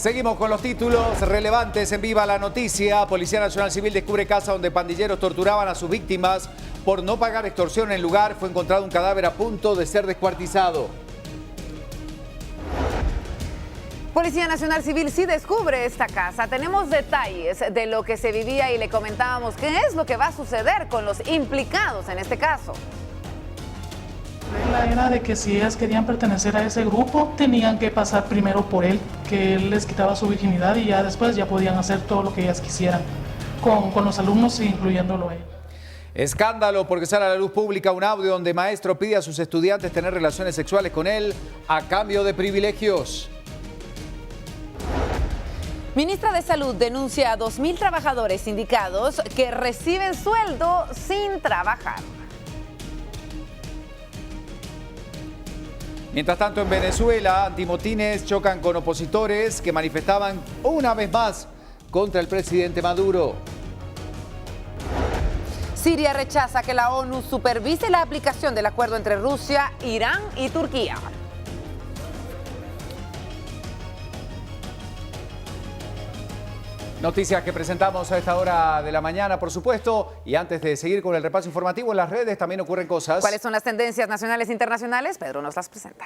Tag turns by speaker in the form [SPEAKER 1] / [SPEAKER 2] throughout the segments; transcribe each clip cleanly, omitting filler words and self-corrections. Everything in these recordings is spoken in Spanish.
[SPEAKER 1] Seguimos con los títulos relevantes en Viva la Noticia. Policía Nacional Civil descubre casa donde pandilleros torturaban a sus víctimas por no pagar extorsión en el lugar. Fue encontrado un cadáver a punto de ser descuartizado.
[SPEAKER 2] Policía Nacional Civil sí descubre esta casa. Tenemos detalles de lo que se vivía y le comentábamos qué es lo que va a suceder con los implicados en este caso.
[SPEAKER 3] La regla era de que si ellas querían pertenecer a ese grupo, tenían que pasar primero por él, que él les quitaba su virginidad y ya después ya podían hacer todo lo que ellas quisieran, con los alumnos incluyéndolo a él.
[SPEAKER 1] Escándalo porque sale a la luz pública un audio donde maestro pide a sus estudiantes tener relaciones sexuales con él a cambio de privilegios.
[SPEAKER 2] Ministra de Salud denuncia a 2.000 trabajadores sindicados que reciben sueldo sin trabajar.
[SPEAKER 1] Mientras tanto, en Venezuela, antimotines chocan con opositores que manifestaban una vez más contra el presidente Maduro.
[SPEAKER 2] Siria rechaza que la ONU supervise la aplicación del acuerdo entre Rusia, Irán y Turquía.
[SPEAKER 1] Noticias que presentamos a esta hora de la mañana, por supuesto. Y antes de seguir con el repaso informativo, en las redes también ocurren cosas.
[SPEAKER 2] ¿Cuáles son las tendencias nacionales e internacionales? Pedro nos las presenta.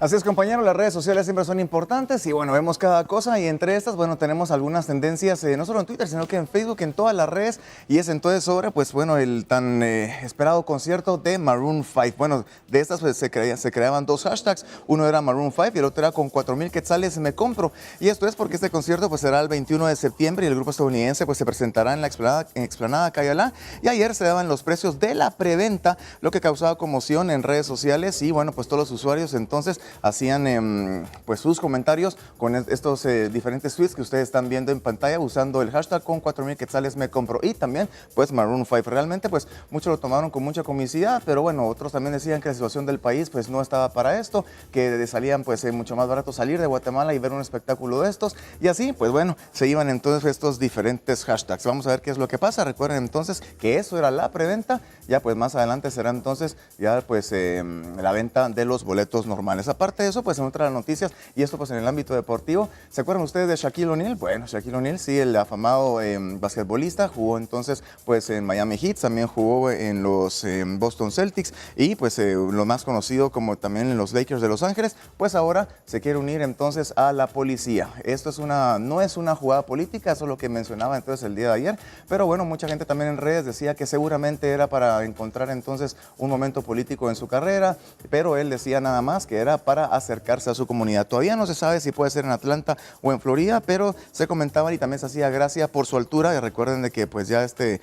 [SPEAKER 4] Así es, compañeros, las redes sociales siempre son importantes y bueno, vemos cada cosa y entre estas, bueno, tenemos algunas tendencias, no solo en Twitter, sino que en Facebook, en todas las redes, y es entonces sobre, pues bueno, el tan esperado concierto de Maroon 5. Bueno, de estas pues se creaban dos hashtags, uno era Maroon 5 y el otro era con 4,000 quetzales me compro. Y esto es porque este concierto pues será el 21 de septiembre y el grupo estadounidense pues se presentará en la explanada Cayalá, y ayer se daban los precios de la preventa, lo que causaba conmoción en redes sociales y bueno, pues todos los usuarios entonces hacían pues sus comentarios con estos diferentes tweets que ustedes están viendo en pantalla usando el hashtag con 4,000 quetzales me compro y también pues Maroon 5. Realmente pues muchos lo tomaron con mucha comicidad, pero bueno, otros también decían que la situación del país pues no estaba para esto, que salían pues mucho más barato salir de Guatemala y ver un espectáculo de estos y así pues bueno, se iban entonces estos diferentes hashtags. Vamos a ver qué es lo que pasa. Recuerden entonces que eso era la preventa, ya pues más adelante será entonces ya pues la venta de los boletos normales. Aparte de eso, pues en otras noticias, y esto pues en el ámbito deportivo, ¿se acuerdan ustedes de Shaquille O'Neal? Bueno, Shaquille O'Neal, sí, el afamado basquetbolista, jugó entonces pues en Miami Heat, también jugó en los Boston Celtics y pues lo más conocido como también en los Lakers de Los Ángeles, pues ahora se quiere unir entonces a la policía. Esto es no es una jugada política, eso es lo que mencionaba entonces el día de ayer, pero bueno, mucha gente también en redes decía que seguramente era para encontrar entonces un momento político en su carrera, pero él decía nada más que era para acercarse a su comunidad. Todavía no se sabe si puede ser en Atlanta o en Florida, pero se comentaba y también se hacía gracia por su altura. Y recuerden de que pues ya este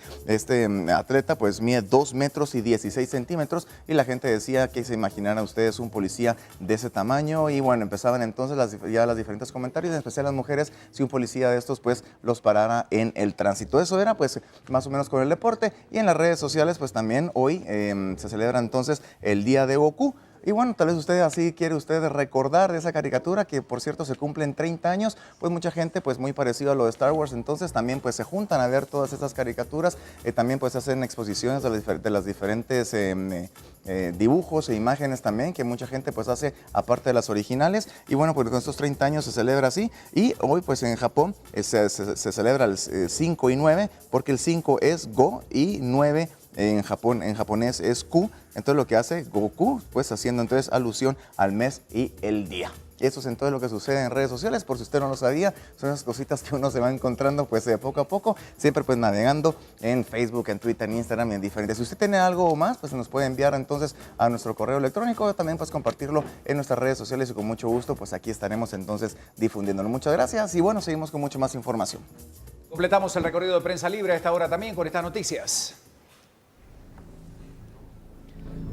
[SPEAKER 4] atleta pues mide 2 metros y 16 centímetros y la gente decía que se imaginaran ustedes un policía de ese tamaño y bueno, empezaban entonces ya las diferentes comentarios, en especial las mujeres, si un policía de estos pues los parara en el tránsito. Eso era pues más o menos con el deporte y en las redes sociales pues también hoy se celebra entonces el Día de Goku. Y bueno, tal vez quiere usted recordar de esa caricatura que por cierto se cumplen 30 años, pues mucha gente pues muy parecido a lo de Star Wars, entonces también pues se juntan a ver todas estas caricaturas, también pues hacen exposiciones de las diferentes dibujos e imágenes también que mucha gente pues hace aparte de las originales y bueno, pues con estos 30 años se celebra así y hoy pues en Japón se celebra el 5 y 9 porque el 5 es Go y 9 en japonés es Q, entonces lo que hace Goku, pues haciendo entonces alusión al mes y el día. Eso es entonces lo que sucede en redes sociales, por si usted no lo sabía, son esas cositas que uno se va encontrando pues de poco a poco, siempre pues navegando en Facebook, en Twitter, en Instagram y en diferentes. Si usted tiene algo más, pues nos puede enviar entonces a nuestro correo electrónico o también pues compartirlo en nuestras redes sociales y con mucho gusto pues aquí estaremos entonces difundiéndolo. Muchas gracias y bueno, seguimos con mucho más información.
[SPEAKER 1] Completamos el recorrido de Prensa Libre a esta hora también con estas noticias.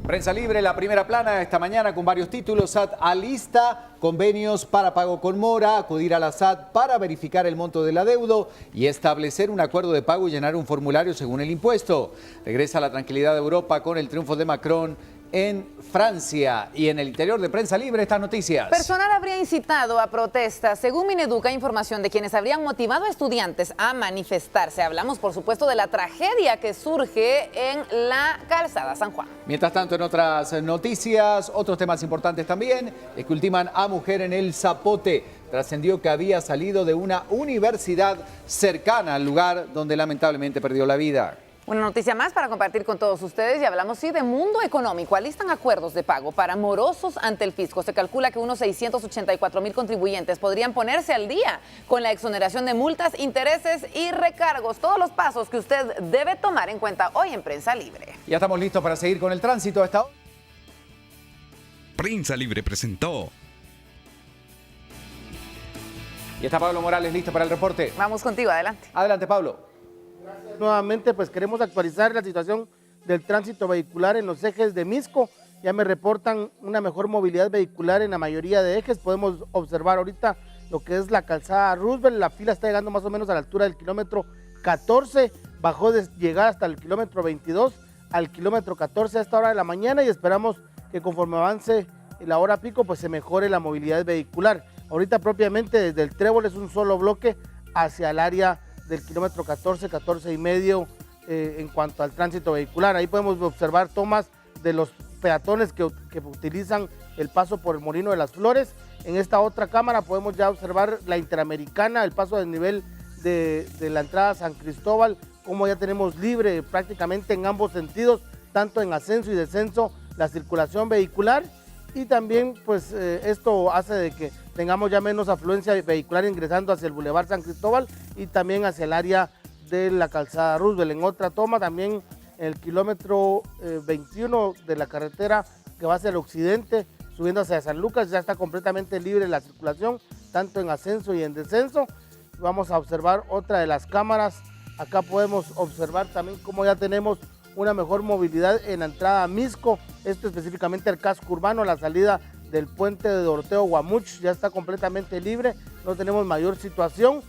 [SPEAKER 1] Prensa Libre, la primera plana esta mañana con varios títulos. SAT alista convenios para pago con mora, acudir a la SAT para verificar el monto del adeudo y establecer un acuerdo de pago y llenar un formulario según el impuesto. Regresa la tranquilidad de Europa con el triunfo de Macron en Francia. Y en el interior de Prensa Libre, estas noticias.
[SPEAKER 2] Personal habría incitado a protestas. Según Mineduc, información de quienes habrían motivado a estudiantes a manifestarse. Hablamos, por supuesto, de la tragedia que surge en la calzada San Juan.
[SPEAKER 1] Mientras tanto, en otras noticias, otros temas importantes también, es que ultiman a mujer en el Zapote. Trascendió que había salido de una universidad cercana al lugar donde lamentablemente perdió la vida.
[SPEAKER 2] Una noticia más para compartir con todos ustedes y hablamos de mundo económico. Alistan acuerdos de pago para morosos ante el fisco. Se calcula que unos 684,000 contribuyentes podrían ponerse al día con la exoneración de multas, intereses y recargos. Todos los pasos que usted debe tomar en cuenta hoy en Prensa Libre.
[SPEAKER 1] Ya estamos listos para seguir con el tránsito a esta hora.
[SPEAKER 5] Prensa Libre presentó.
[SPEAKER 1] Y está Pablo Morales listo para el reporte.
[SPEAKER 2] Vamos contigo, adelante.
[SPEAKER 1] Adelante, Pablo.
[SPEAKER 6] Nuevamente, pues queremos actualizar la situación del tránsito vehicular en los ejes de Misco. Ya me reportan una mejor movilidad vehicular en la mayoría de ejes. Podemos observar ahorita lo que es la calzada Roosevelt. La fila está llegando más o menos a la altura del kilómetro 14. Bajó de llegar hasta el kilómetro 22 al kilómetro 14 a esta hora de la mañana y esperamos que conforme avance la hora pico, pues se mejore la movilidad vehicular. Ahorita propiamente desde el Trébol es un solo bloque hacia el área del kilómetro 14, 14 y medio en cuanto al tránsito vehicular. Ahí podemos observar tomas de los peatones que utilizan el paso por el Molino de las Flores. En esta otra cámara podemos ya observar la Interamericana, el paso del nivel de la entrada a San Cristóbal, como ya tenemos libre prácticamente en ambos sentidos, tanto en ascenso y descenso, la circulación vehicular. Y también pues esto hace de que tengamos ya menos afluencia vehicular ingresando hacia el Boulevard San Cristóbal y también hacia el área de la calzada Roosevelt. En otra toma también el kilómetro 21 de la carretera que va hacia el occidente, subiendo hacia San Lucas, ya está completamente libre la circulación, tanto en ascenso y en descenso. Vamos a observar otra de las cámaras. Acá podemos observar también cómo ya tenemos una mejor movilidad en la entrada a Misco, esto específicamente el casco urbano, la salida del puente de Doroteo Guamuch ya está completamente libre, no tenemos mayor situación,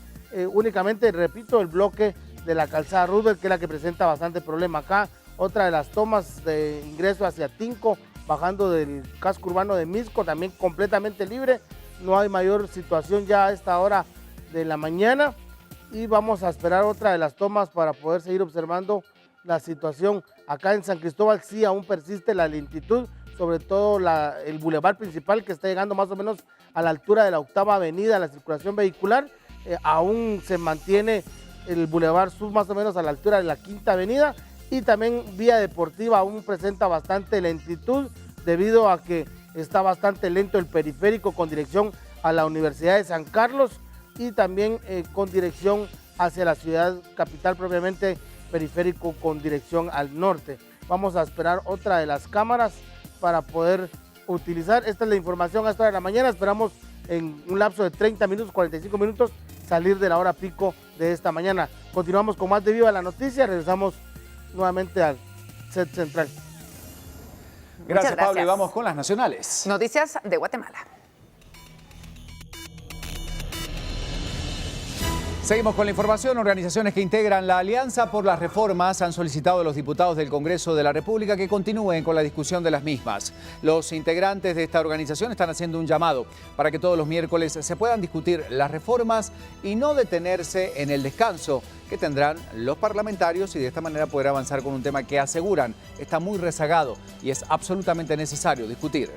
[SPEAKER 6] únicamente, repito, el bloque de la calzada Roosevelt, que es la que presenta bastante problema acá. Otra de las tomas de ingreso hacia Tinco, bajando del casco urbano de Misco, también completamente libre, no hay mayor situación ya a esta hora de la mañana y vamos a esperar otra de las tomas para poder seguir observando la situación. Acá en San Cristóbal sí aún persiste la lentitud, sobre todo el bulevar principal que está llegando más o menos a la altura de la 8ª avenida, la circulación vehicular, aún se mantiene el bulevar sur más o menos a la altura de la 5ª avenida y también vía deportiva aún presenta bastante lentitud debido a que está bastante lento el periférico con dirección a la Universidad de San Carlos y también con dirección hacia la ciudad capital propiamente, periférico con dirección al norte. Vamos a esperar otra de las cámaras para poder utilizar. Esta es la información a esta hora de la mañana. Esperamos en un lapso de 30 minutos, 45 minutos, salir de la hora pico de esta mañana. Continuamos con más de Viva la Noticia. Regresamos nuevamente al set central.
[SPEAKER 1] Gracias, Pablo. Y vamos con las nacionales.
[SPEAKER 2] Noticias de Guatemala.
[SPEAKER 1] Seguimos con la información. Organizaciones que integran la Alianza por las Reformas han solicitado a los diputados del Congreso de la República que continúen con la discusión de las mismas. Los integrantes de esta organización están haciendo un llamado para que todos los miércoles se puedan discutir las reformas y no detenerse en el descanso que tendrán los parlamentarios y de esta manera poder avanzar con un tema que aseguran está muy rezagado y es absolutamente necesario discutir.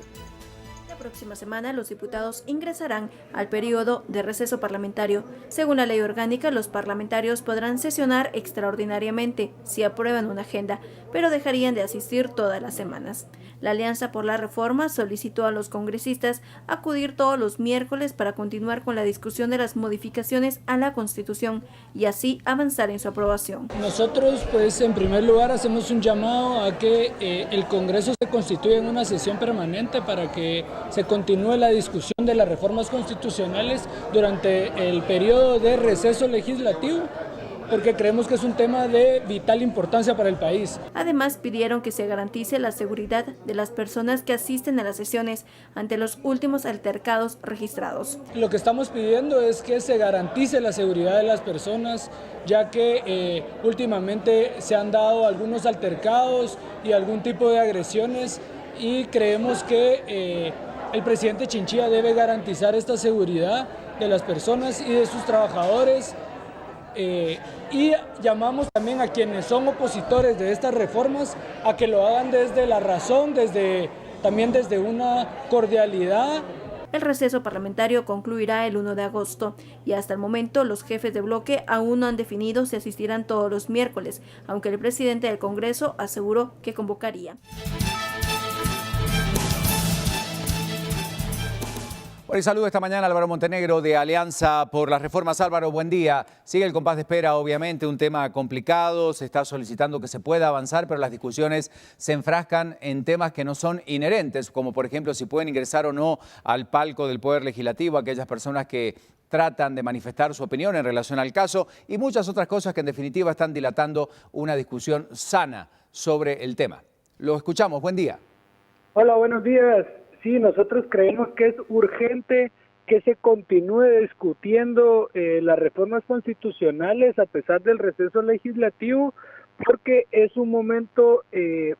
[SPEAKER 7] La próxima semana los diputados ingresarán al periodo de receso parlamentario. Según la ley orgánica, los parlamentarios podrán sesionar extraordinariamente si aprueban una agenda, pero dejarían de asistir todas las semanas. La Alianza por la Reforma solicitó a los congresistas acudir todos los miércoles para continuar con la discusión de las modificaciones a la Constitución y así avanzar en su aprobación.
[SPEAKER 8] Nosotros, pues, en primer lugar, hacemos un llamado a que el Congreso se constituya en una sesión permanente para que se continúe la discusión de las reformas constitucionales durante el periodo de receso legislativo, porque creemos que es un tema de vital importancia para el país.
[SPEAKER 7] Además, pidieron que se garantice la seguridad de las personas que asisten a las sesiones ante los últimos altercados registrados.
[SPEAKER 8] Lo que estamos pidiendo es que se garantice la seguridad de las personas, ya que últimamente se han dado algunos altercados y algún tipo de agresiones y creemos que el presidente Chinchilla debe garantizar esta seguridad de las personas y de sus trabajadores. Y llamamos también a quienes son opositores de estas reformas a que lo hagan desde la razón, también desde una cordialidad.
[SPEAKER 7] El receso parlamentario concluirá el 1 de agosto y hasta el momento los jefes de bloque aún no han definido si asistirán todos los miércoles, aunque el presidente del Congreso aseguró que convocaría.
[SPEAKER 1] Por el saludo esta mañana Álvaro Montenegro de Alianza por las Reformas. Álvaro, buen día. Sigue el compás de espera, obviamente, un tema complicado. Se está solicitando que se pueda avanzar, pero las discusiones se enfrascan en temas que no son inherentes, como por ejemplo si pueden ingresar o no al palco del Poder Legislativo aquellas personas que tratan de manifestar su opinión en relación al caso y muchas otras cosas que en definitiva están dilatando una discusión sana sobre el tema. Lo escuchamos. Buen día.
[SPEAKER 5] Hola, buenos días. Sí, nosotros creemos que es urgente que se continúe discutiendo las reformas constitucionales a pesar del receso legislativo, porque es un momento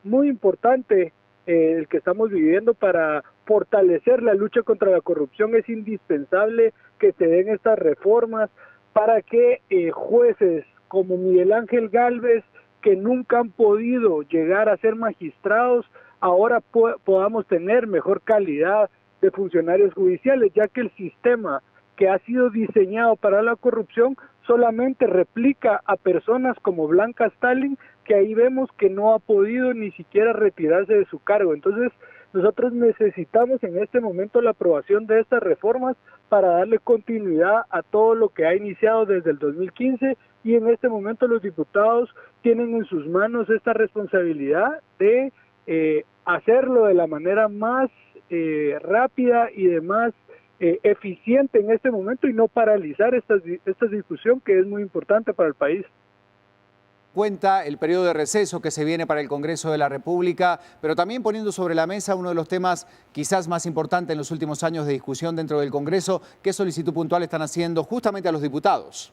[SPEAKER 5] muy importante el que estamos viviendo para fortalecer la lucha contra la corrupción. Es indispensable que se den estas reformas para que jueces como Miguel Ángel Gálvez, que nunca han podido llegar a ser magistrados, ahora podamos tener mejor calidad de funcionarios judiciales, ya que el sistema que ha sido diseñado para la corrupción solamente replica a personas como Blanca Stalin, que ahí vemos que no ha podido ni siquiera retirarse de su cargo. Entonces, nosotros necesitamos en este momento la aprobación de estas reformas para darle continuidad a todo lo que ha iniciado desde el 2015 y en este momento los diputados tienen en sus manos esta responsabilidad de hacerlo de la manera más rápida y de más eficiente en este momento y no paralizar esta discusión que es muy importante para el país.
[SPEAKER 1] Cuenta el periodo de receso que se viene para el Congreso de la República, pero también poniendo sobre la mesa uno de los temas quizás más importantes en los últimos años de discusión dentro del Congreso. ¿Qué solicitud puntual están haciendo justamente a los diputados?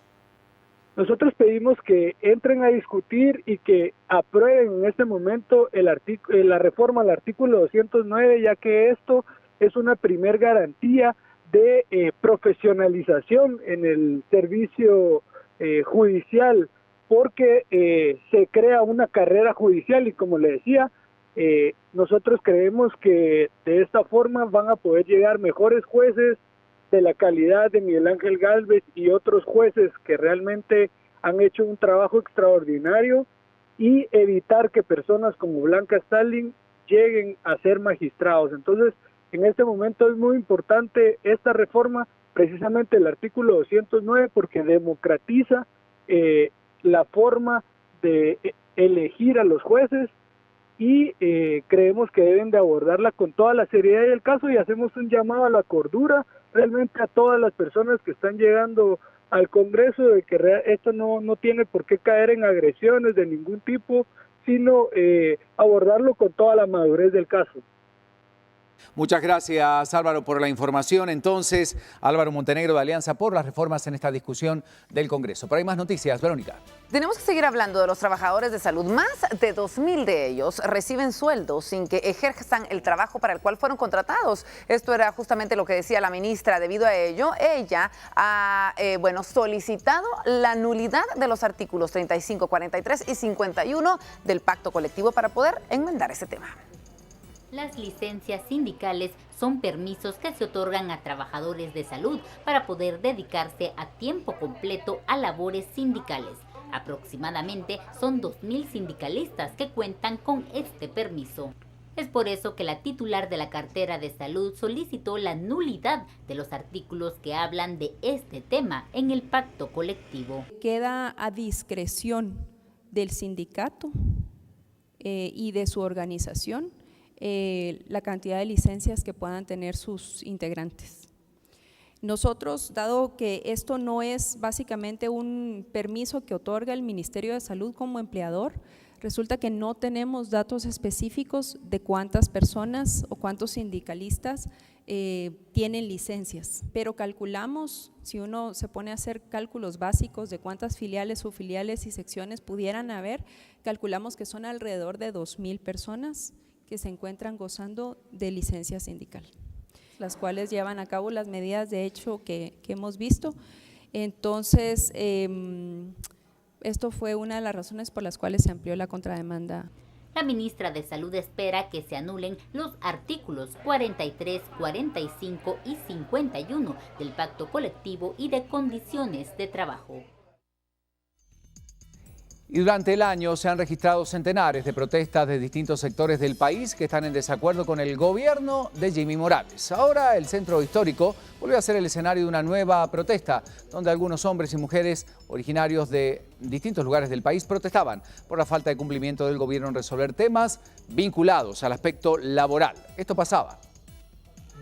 [SPEAKER 5] Nosotros pedimos que entren a discutir y que aprueben en este momento la reforma al artículo 209, ya que esto es una primer garantía de profesionalización en el servicio judicial, porque se crea una carrera judicial y como le decía, nosotros creemos que de esta forma van a poder llegar mejores jueces de la calidad de Miguel Ángel Gálvez y otros jueces que realmente han hecho un trabajo extraordinario y evitar que personas como Blanca Stalin lleguen a ser magistrados. Entonces, en este momento es muy importante esta reforma, precisamente el artículo 209, porque democratiza la forma de elegir a los jueces y creemos que deben de abordarla con toda la seriedad del caso y hacemos un llamado a la cordura realmente a todas las personas que están llegando al Congreso, de que esto no tiene por qué caer en agresiones de ningún tipo, sino abordarlo con toda la madurez del caso.
[SPEAKER 1] Muchas gracias, Álvaro, por la información. Entonces, Álvaro Montenegro de Alianza por las Reformas en esta discusión del Congreso. Pero hay más noticias, Verónica.
[SPEAKER 2] Tenemos que seguir hablando de los trabajadores de salud. Más de 2,000 de ellos reciben sueldos sin que ejerzan el trabajo para el cual fueron contratados. Esto era justamente lo que decía la ministra. Debido a ello, ella ha solicitado la nulidad de los artículos 35, 43 y 51 del pacto colectivo para poder enmendar ese tema.
[SPEAKER 9] Las licencias sindicales son permisos que se otorgan a trabajadores de salud para poder dedicarse a tiempo completo a labores sindicales. Aproximadamente son 2,000 sindicalistas que cuentan con este permiso. Es por eso que la titular de la cartera de salud solicitó la nulidad de los artículos que hablan de este tema en el pacto colectivo.
[SPEAKER 10] Queda a discreción del sindicato y de su organización la cantidad de licencias que puedan tener sus integrantes. Nosotros, dado que esto no es básicamente un permiso que otorga el Ministerio de Salud como empleador, resulta que no tenemos datos específicos de cuántas personas o cuántos sindicalistas tienen licencias, pero calculamos, si uno se pone a hacer cálculos básicos de cuántas filiales, subfiliales y secciones pudieran haber, calculamos que son alrededor de 2,000 personas que se encuentran gozando de licencia sindical, las cuales llevan a cabo las medidas de hecho que hemos visto. Entonces, esto fue una de las razones por las cuales se amplió la contrademanda.
[SPEAKER 9] La ministra de Salud espera que se anulen los artículos 43, 45 y 51 del Pacto Colectivo y de Condiciones de Trabajo.
[SPEAKER 1] Y durante el año se han registrado centenares de protestas de distintos sectores del país que están en desacuerdo con el gobierno de Jimmy Morales. Ahora el centro histórico volvió a ser el escenario de una nueva protesta, donde algunos hombres y mujeres originarios de distintos lugares del país protestaban por la falta de cumplimiento del gobierno en resolver temas vinculados al aspecto laboral. Esto pasaba.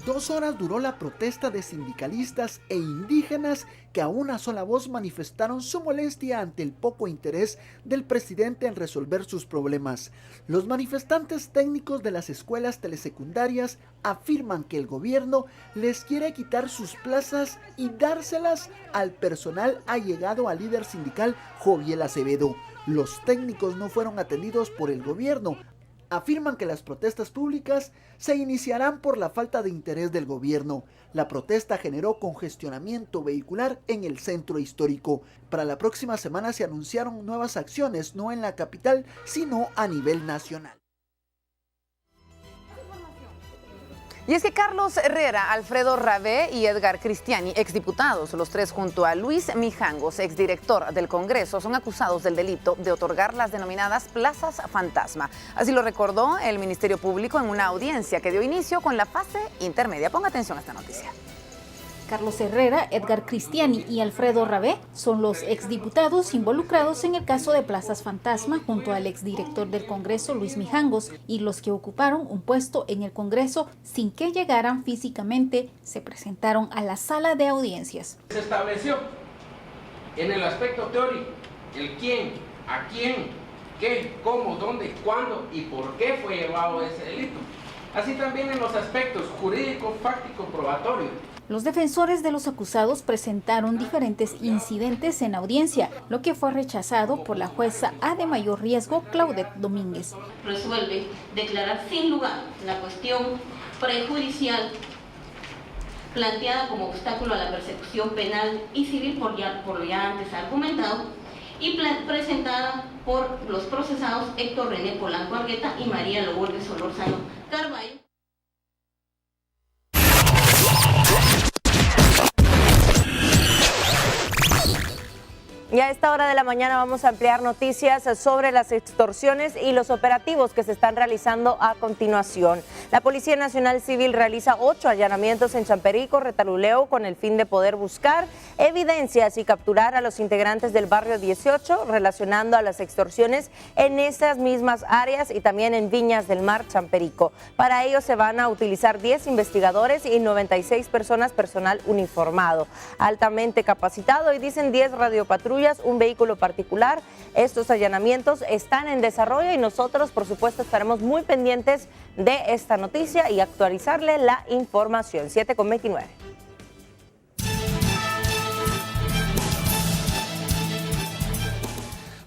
[SPEAKER 11] 2 horas duró la protesta de sindicalistas e indígenas que a una sola voz manifestaron su molestia ante el poco interés del presidente en resolver sus problemas. Los manifestantes técnicos de las escuelas telesecundarias afirman que el gobierno les quiere quitar sus plazas y dárselas al personal allegado al líder sindical Joviel Acevedo. Los técnicos no fueron atendidos por el gobierno. Afirman que las protestas públicas se iniciarán por la falta de interés del gobierno. La protesta generó congestionamiento vehicular en el centro histórico. Para la próxima semana se anunciaron nuevas acciones, no en la capital, sino a nivel nacional.
[SPEAKER 2] Y es que Carlos Herrera, Alfredo Rabé y Edgar Cristiani, exdiputados, los tres junto a Luis Mijangos, exdirector del Congreso, son acusados del delito de otorgar las denominadas plazas fantasma. Así lo recordó el Ministerio Público en una audiencia que dio inicio con la fase intermedia. Ponga atención a esta noticia.
[SPEAKER 12] Carlos Herrera, Edgar Cristiani y Alfredo Rabé son los exdiputados involucrados en el caso de plazas fantasma junto al exdirector del Congreso, Luis Mijangos, y los que ocuparon un puesto en el Congreso sin que llegaran físicamente, se presentaron a la sala de audiencias.
[SPEAKER 13] Se estableció en el aspecto teórico el quién, a quién, qué, cómo, dónde, cuándo y por qué fue llevado ese delito. Así también en los aspectos jurídico, fáctico, probatorio.
[SPEAKER 12] Los defensores de los acusados presentaron diferentes incidentes en audiencia, lo que fue rechazado por la jueza A de mayor riesgo, Claudette Domínguez.
[SPEAKER 14] Resuelve declarar sin lugar la cuestión prejudicial planteada como obstáculo a la persecución penal y civil por lo ya antes argumentado y presentada por los procesados Héctor René Polanco Argueta y María Lourdes Solórzano Carballo.
[SPEAKER 15] Y a esta hora de la mañana vamos a ampliar noticias sobre las extorsiones y los operativos que se están realizando a continuación. La Policía Nacional Civil realiza 8 allanamientos en Champerico, Retaluleu, con el fin de poder buscar evidencias y capturar a los integrantes del barrio 18 relacionando a las extorsiones en esas mismas áreas y también en Viñas del Mar, Champerico. Para ello se van a utilizar 10 investigadores y 96 personal uniformado, altamente capacitado, y dicen 10 radiopatrullas, un vehículo particular. Estos allanamientos están en desarrollo y nosotros, por supuesto, estaremos muy pendientes de esta noticia y actualizarle la información. 7:29.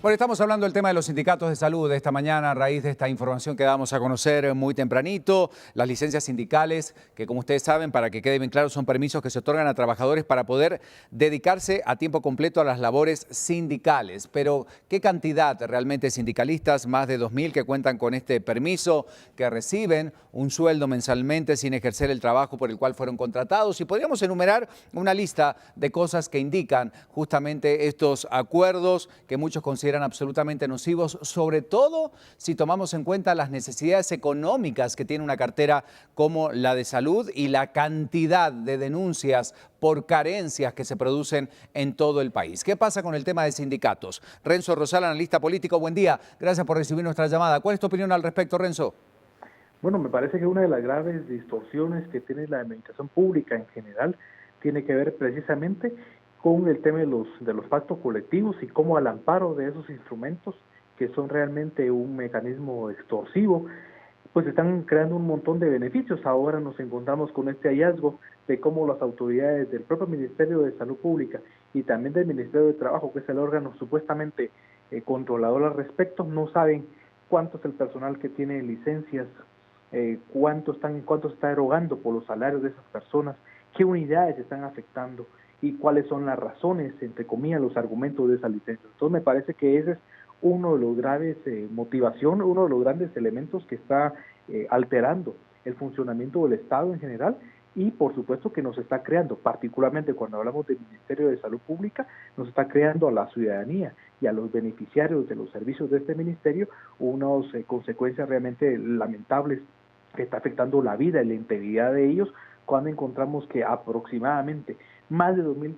[SPEAKER 1] Bueno, estamos hablando del tema de los sindicatos de salud esta mañana a raíz de esta información que damos a conocer muy tempranito. Las licencias sindicales, que como ustedes saben, para que quede bien claro, son permisos que se otorgan a trabajadores para poder dedicarse a tiempo completo a las labores sindicales. Pero, ¿qué cantidad realmente de sindicalistas? Más de 2.000 que cuentan con este permiso, que reciben un sueldo mensalmente sin ejercer el trabajo por el cual fueron contratados. Y podríamos enumerar una lista de cosas que indican justamente estos acuerdos que muchos consideran absolutamente nocivos, sobre todo si tomamos en cuenta las necesidades económicas que tiene una cartera como la de salud y la cantidad de denuncias por carencias que se producen en todo el país. ¿Qué pasa con el tema de sindicatos? Renzo Rosal, analista político, buen día. Gracias por recibir nuestra llamada. ¿Cuál es tu opinión al respecto, Renzo?
[SPEAKER 16] Bueno, me parece que una de las graves distorsiones que tiene la administración pública en general tiene que ver precisamente con el tema de los pactos colectivos y cómo al amparo de esos instrumentos, que son realmente un mecanismo extorsivo, pues están creando un montón de beneficios. Ahora nos encontramos con este hallazgo de cómo las autoridades del propio Ministerio de Salud Pública y también del Ministerio de Trabajo, que es el órgano supuestamente controlador al respecto, no saben cuánto es el personal que tiene licencias cuánto se está erogando por los salarios de esas personas, qué unidades están afectando y cuáles son las razones, entre comillas, los argumentos de esa licencia. Entonces me parece que ese es uno de los graves uno de los grandes elementos que está alterando el funcionamiento del Estado en general y por supuesto que nos está creando, particularmente cuando hablamos del Ministerio de Salud Pública, nos está creando a la ciudadanía y a los beneficiarios de los servicios de este ministerio unas consecuencias realmente lamentables que está afectando la vida y la integridad de ellos cuando encontramos que aproximadamente más de 2,000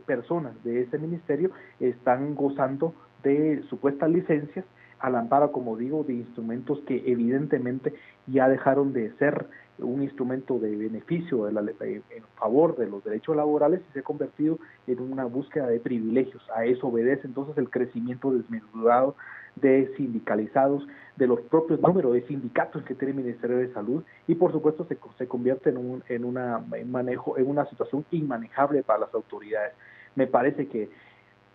[SPEAKER 16] personas de este ministerio están gozando de supuestas licencias al amparo, como digo, de instrumentos que evidentemente ya dejaron de ser un instrumento de beneficio en favor de los derechos laborales y se ha convertido en una búsqueda de privilegios. A eso obedece entonces el crecimiento desmesurado de sindicalizados, de los propios números de sindicatos que tiene el Ministerio de Salud y por supuesto se convierte en una situación inmanejable para las autoridades. Me parece que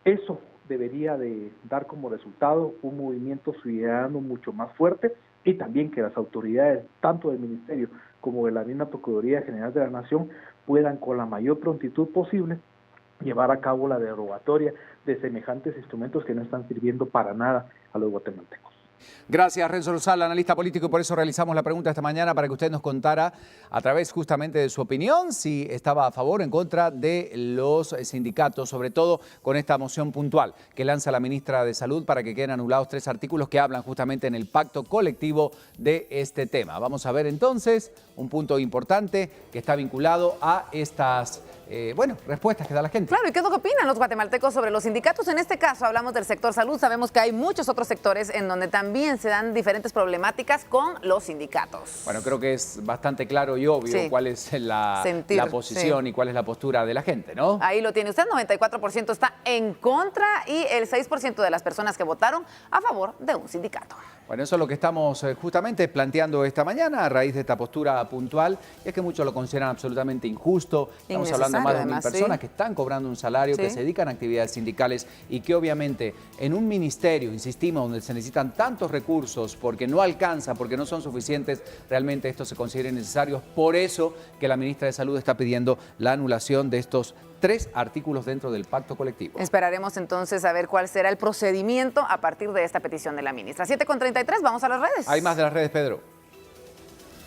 [SPEAKER 16] eso debería de dar como resultado un movimiento ciudadano mucho más fuerte y también que las autoridades, tanto del Ministerio como de la misma Procuraduría General de la Nación, puedan con la mayor prontitud posible llevar a cabo la derogatoria de semejantes instrumentos que no están sirviendo para nada a los guatemaltecos.
[SPEAKER 1] Gracias, Renzo Rosal, analista político, y por eso realizamos la pregunta esta mañana para que usted nos contara a través justamente de su opinión si estaba a favor o en contra de los sindicatos, sobre todo con esta moción puntual que lanza la ministra de Salud para que queden anulados 3 artículos que hablan justamente en el pacto colectivo de este tema. Vamos a ver entonces un punto importante que está vinculado a estas respuestas que da la gente.
[SPEAKER 2] Claro, ¿y qué es lo que opinan los guatemaltecos sobre los sindicatos? En este caso hablamos del sector salud, sabemos que hay muchos otros sectores en donde también se dan diferentes problemáticas con los sindicatos.
[SPEAKER 1] Bueno, creo que es bastante claro y obvio cuál es la posición y cuál es la postura de la gente, ¿no?
[SPEAKER 2] Ahí lo tiene usted, 94% está en contra y el 6% de las personas que votaron a favor de un sindicato.
[SPEAKER 1] Bueno, eso es lo que estamos justamente planteando esta mañana a raíz de esta postura puntual. Y es que muchos lo consideran absolutamente injusto. Estamos hablando de más de 1,000 personas que están cobrando un salario, que se dedican a actividades sindicales y que obviamente en un ministerio, insistimos, donde se necesitan tantos recursos porque no alcanza, porque no son suficientes, realmente esto se considera necesario. Por eso que la ministra de Salud está pidiendo la anulación de estos 3 artículos dentro del pacto colectivo.
[SPEAKER 2] Esperaremos entonces a ver cuál será el procedimiento a partir de esta petición de la ministra. 7:33, vamos a las redes.
[SPEAKER 1] Hay más de las redes, Pedro.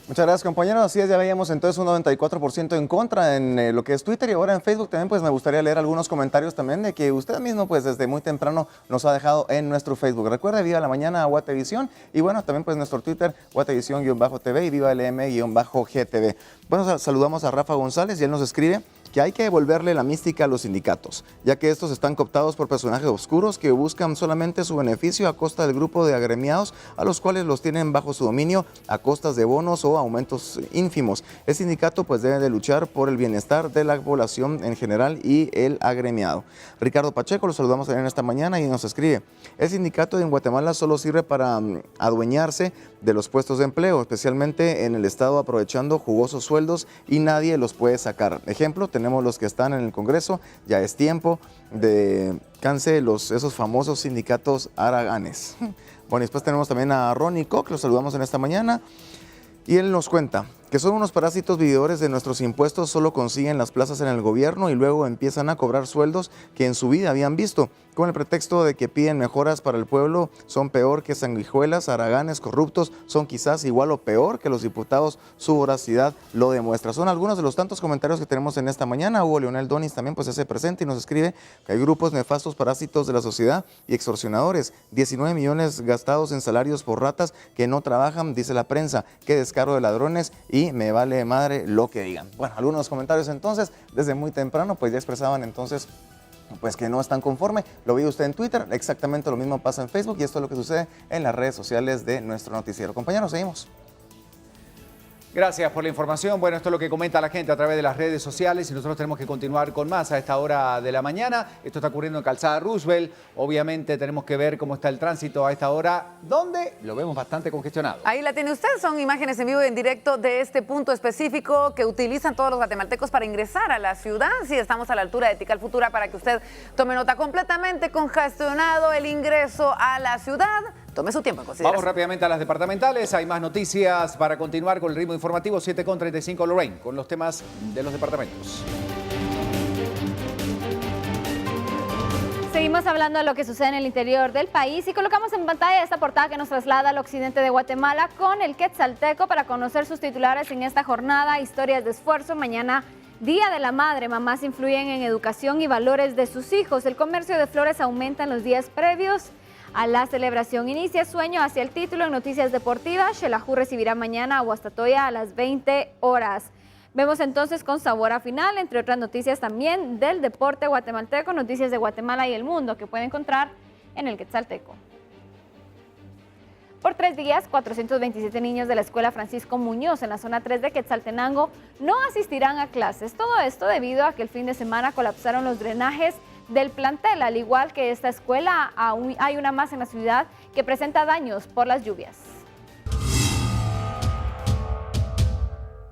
[SPEAKER 4] Muchas gracias, compañeros. Así es, ya veíamos entonces un 94% en contra en lo que es Twitter y ahora en Facebook también pues me gustaría leer algunos comentarios también de que usted mismo pues desde muy temprano nos ha dejado en nuestro Facebook. Recuerde, Viva la Mañana a Guatevisión y bueno, también pues nuestro Twitter, Guatevisión-TV y Viva LM-GTV. Bueno, saludamos a Rafa González y él nos escribe que hay que devolverle la mística a los sindicatos, ya que estos están cooptados por personajes oscuros que buscan solamente su beneficio a costa del grupo de agremiados, a los cuales los tienen bajo su dominio a costas de bonos o aumentos ínfimos. El sindicato pues debe de luchar por el bienestar de la población en general y el agremiado. Ricardo Pacheco, lo saludamos en esta mañana y nos escribe, el sindicato en Guatemala solo sirve para adueñarse de los puestos de empleo, especialmente en el Estado, aprovechando jugosos sueldos y nadie los puede sacar. Ejemplo, tenemos los que están en el Congreso, ya es tiempo de canse esos famosos sindicatos haraganes. Bueno, después tenemos también a Ronnie Koch, lo saludamos en esta mañana, y él nos cuenta que son unos parásitos vividores de nuestros impuestos, solo consiguen las plazas en el gobierno y luego empiezan a cobrar sueldos que en su vida habían visto. Con el pretexto de que piden mejoras para el pueblo, son peor que sanguijuelas, haraganes, corruptos, son quizás igual o peor que los diputados, su voracidad lo demuestra. Son algunos de los tantos comentarios que tenemos en esta mañana. Hugo Leonel Donis también pues se hace presente y nos escribe que hay grupos nefastos parásitos de la sociedad y extorsionadores. 19 millones gastados en salarios por ratas que no trabajan, dice la prensa. Qué descaro de ladrones y me vale madre lo que digan. Bueno, algunos comentarios entonces, desde muy temprano pues ya expresaban entonces pues que no están conforme. Lo vio usted en Twitter, exactamente lo mismo pasa en Facebook y esto es lo que sucede en las redes sociales de nuestro noticiero. Compañeros, seguimos.
[SPEAKER 1] Gracias por la información. Bueno, esto es lo que comenta la gente a través de las redes sociales y nosotros tenemos que continuar con más a esta hora de la mañana. Esto está ocurriendo en Calzada Roosevelt. Obviamente tenemos que ver cómo está el tránsito a esta hora, donde lo vemos bastante congestionado.
[SPEAKER 2] Ahí la tiene usted, son imágenes en vivo y en directo de este punto específico que utilizan todos los guatemaltecos para ingresar a la ciudad. Sí, estamos a la altura de Tikal Futura para que usted tome nota. Completamente congestionado el ingreso a la ciudad Tome su tiempo en consideración.
[SPEAKER 1] Vamos rápidamente a las departamentales. Hay más noticias para continuar con el ritmo informativo. 7:35 Lorraine, con los temas de los departamentos.
[SPEAKER 17] Seguimos hablando de lo que sucede en el interior del país y colocamos en pantalla esta portada que nos traslada al occidente de Guatemala con el Quetzalteco para conocer sus titulares en esta jornada. Historias de esfuerzo. Mañana, Día de la Madre. Mamás influyen en educación y valores de sus hijos. El comercio de flores aumenta en los días previos a la celebración. Inicia sueño hacia el título en noticias deportivas. Xelajú recibirá mañana a Guastatoya a las 20 horas. Vemos entonces con sabor a final, entre otras noticias también del deporte guatemalteco, noticias de Guatemala y el mundo que puede encontrar en el Quetzalteco. Por 3 días, 427 niños de la Escuela Francisco Muñoz en la zona 3 de Quetzaltenango no asistirán a clases. Todo esto debido a que el fin de semana colapsaron los drenajes del plantel. Al igual que esta escuela, aún hay una más en la ciudad que presenta daños por las lluvias.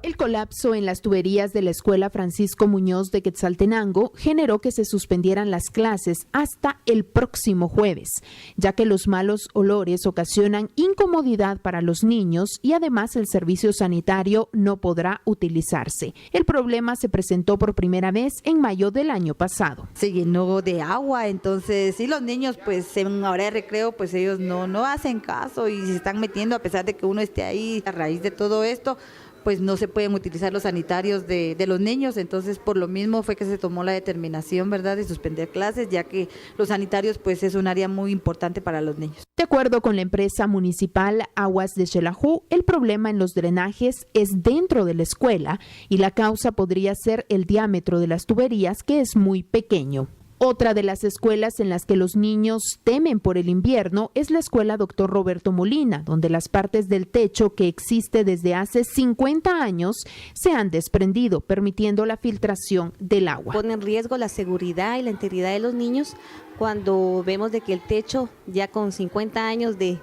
[SPEAKER 18] El colapso en las tuberías de la Escuela Francisco Muñoz de Quetzaltenango generó que se suspendieran las clases hasta el próximo jueves, ya que los malos olores ocasionan incomodidad para los niños y además el servicio sanitario no podrá utilizarse. El problema se presentó por primera vez en mayo del año pasado.
[SPEAKER 19] Se llenó de agua, entonces, y los niños, pues en hora de recreo, pues ellos no hacen caso y se están metiendo a pesar de que uno esté ahí. A raíz de todo esto, pues no se pueden utilizar los sanitarios de los niños, entonces por lo mismo fue que se tomó la determinación, ¿verdad?, de suspender clases, ya que los sanitarios pues es un área muy importante para los niños.
[SPEAKER 18] De acuerdo con la empresa municipal Aguas de Xelajú, el problema en los drenajes es dentro de la escuela y la causa podría ser el diámetro de las tuberías, que es muy pequeño. Otra de las escuelas en las que los niños temen por el invierno es la escuela Dr. Roberto Molina, donde las partes del techo que existe desde hace 50 años se han desprendido, permitiendo la filtración del agua.
[SPEAKER 20] Pone en riesgo la seguridad y la integridad de los niños cuando vemos de que el techo, ya con 50 años de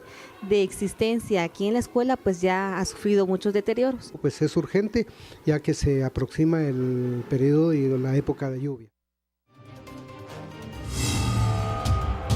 [SPEAKER 20] existencia aquí en la escuela, pues ya ha sufrido muchos deterioros.
[SPEAKER 21] Pues es urgente, ya que se aproxima el periodo y la época de lluvia.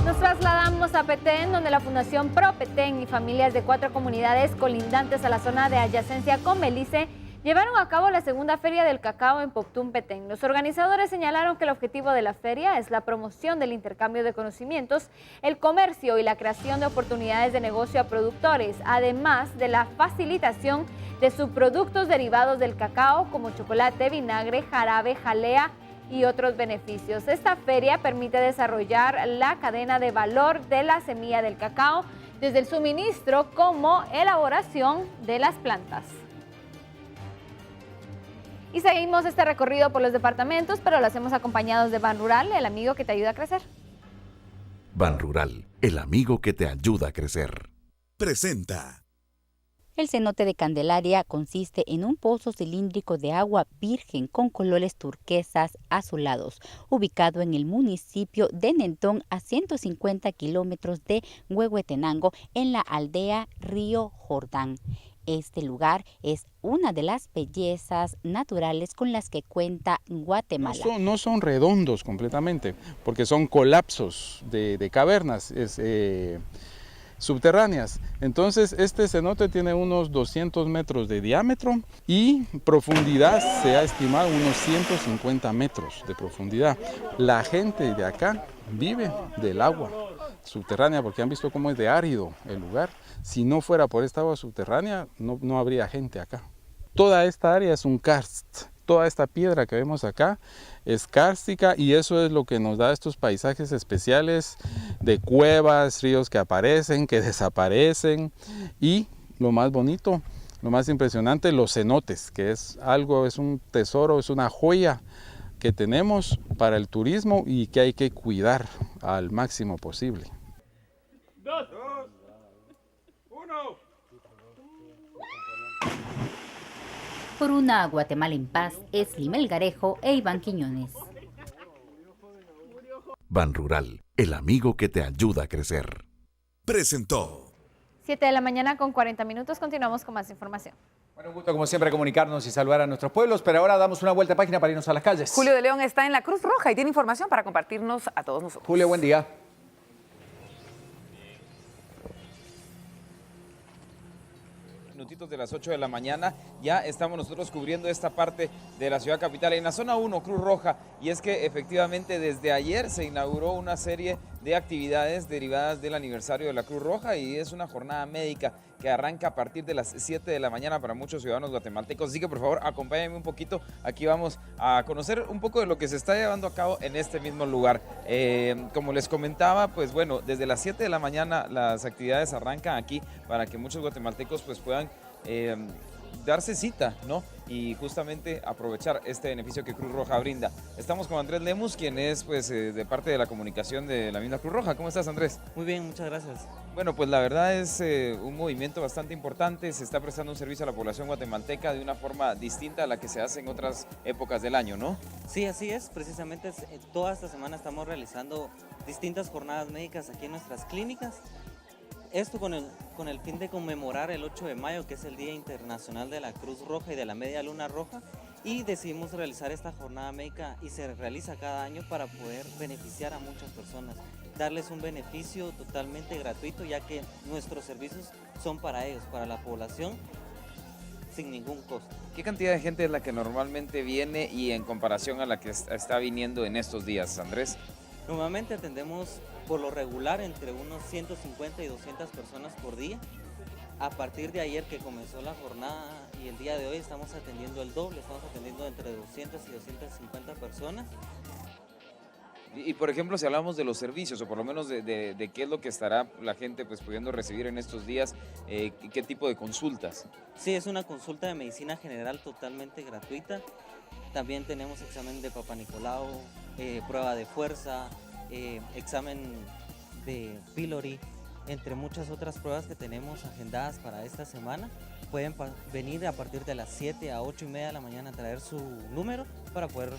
[SPEAKER 17] Nos trasladamos a Petén, donde la Fundación Pro Petén y familias de 4 comunidades colindantes a la zona de adyacencia con Belice llevaron a cabo la segunda Feria del Cacao en Poptún, Petén. Los organizadores señalaron que el objetivo de la feria es la promoción del intercambio de conocimientos, el comercio y la creación de oportunidades de negocio a productores, además de la facilitación de subproductos derivados del cacao como chocolate, vinagre, jarabe, jalea y otros beneficios. Esta feria permite desarrollar la cadena de valor de la semilla del cacao, desde el suministro como elaboración de las plantas. Y seguimos este recorrido por los departamentos, pero lo hacemos acompañados de Ban Rural, el amigo que te ayuda a crecer.
[SPEAKER 22] Ban Rural, el amigo que te ayuda a crecer. Presenta.
[SPEAKER 9] El cenote de Candelaria consiste en un pozo cilíndrico de agua virgen con colores turquesas azulados, ubicado en el municipio de Nentón, a 150 kilómetros de Huehuetenango, en la aldea Río Jordán. Este lugar es una de las bellezas naturales con las que cuenta Guatemala.
[SPEAKER 23] No son redondos completamente, porque son colapsos de cavernas subterráneas. Entonces este cenote tiene unos 200 metros de diámetro y profundidad se ha estimado unos 150 metros de profundidad. La gente de acá vive del agua subterránea, porque han visto cómo es de árido el lugar. Si no fuera por esta agua subterránea, no habría gente acá. Toda esta área es un karst. Toda esta piedra que vemos acá es kárstica y eso es lo que nos da estos paisajes especiales de cuevas, ríos que aparecen, que desaparecen y lo más bonito, lo más impresionante, los cenotes, que es un tesoro, es una joya que tenemos para el turismo y que hay que cuidar al máximo posible.
[SPEAKER 24] 2, 1.
[SPEAKER 9] Por una Guatemala en paz, es Limel Garejo e Iván Quiñones.
[SPEAKER 22] Ban Rural, el amigo que te ayuda a crecer. Presentó.
[SPEAKER 17] 7 de la mañana con 40 minutos, continuamos con más información.
[SPEAKER 1] Bueno, un gusto como siempre comunicarnos y saludar a nuestros pueblos, pero ahora damos una vuelta a página para irnos a las calles.
[SPEAKER 2] Julio de León está en la Cruz Roja y tiene información para compartirnos a todos nosotros.
[SPEAKER 1] Julio, buen día.
[SPEAKER 3] minutitos de las 8 de la mañana. Ya estamos nosotros cubriendo esta parte de la ciudad capital, en la zona 1, Cruz Roja, y es que efectivamente desde ayer se inauguró una serie de actividades derivadas del aniversario de la Cruz Roja y es una jornada médica que arranca a partir de las 7 de la mañana para muchos ciudadanos guatemaltecos. Así que por favor acompáñenme un poquito, aquí vamos a conocer un poco de lo que se está llevando a cabo en este mismo lugar. Como les comentaba, pues bueno, desde las 7 de la mañana las actividades arrancan aquí para que muchos guatemaltecos pues puedan darse cita, ¿no? Y justamente aprovechar este beneficio que Cruz Roja brinda. Estamos con Andrés Lemus, quien es pues de parte de la comunicación de la misma Cruz Roja. ¿Cómo estás, Andrés?
[SPEAKER 6] Muy bien, muchas gracias.
[SPEAKER 3] Bueno, pues la verdad es un movimiento bastante importante. Se está prestando un servicio a la población guatemalteca de una forma distinta a la que se hace en otras épocas del año, ¿no?
[SPEAKER 6] Sí, así es. Precisamente toda esta semana estamos realizando distintas jornadas médicas aquí en nuestras clínicas. Esto con el fin de conmemorar el 8 de mayo, que es el Día Internacional de la Cruz Roja y de la Media Luna Roja, y decidimos realizar esta jornada médica y se realiza cada año para poder beneficiar a muchas personas, darles un beneficio totalmente gratuito, ya que nuestros servicios son para ellos, para la población, sin ningún costo.
[SPEAKER 3] ¿Qué cantidad de gente es la que normalmente viene y en comparación a la que está viniendo en estos días, Andrés?
[SPEAKER 6] Normalmente atendemos por lo regular entre unos 150 y 200 personas por día. A partir de ayer que comenzó la jornada y el día de hoy estamos atendiendo el doble, estamos atendiendo entre 200 y 250 personas.
[SPEAKER 3] Y por ejemplo, si hablamos de los servicios, o por lo menos de qué es lo que estará la gente pues pudiendo recibir en estos días, ¿qué tipo de consultas?
[SPEAKER 6] Sí, es una consulta de medicina general totalmente gratuita. También tenemos examen de Papa Nicolau, prueba de fuerza, examen de pylori, entre muchas otras pruebas que tenemos agendadas para esta semana. Pueden venir a partir de las 7 a 8 y media de la mañana a traer su número para poder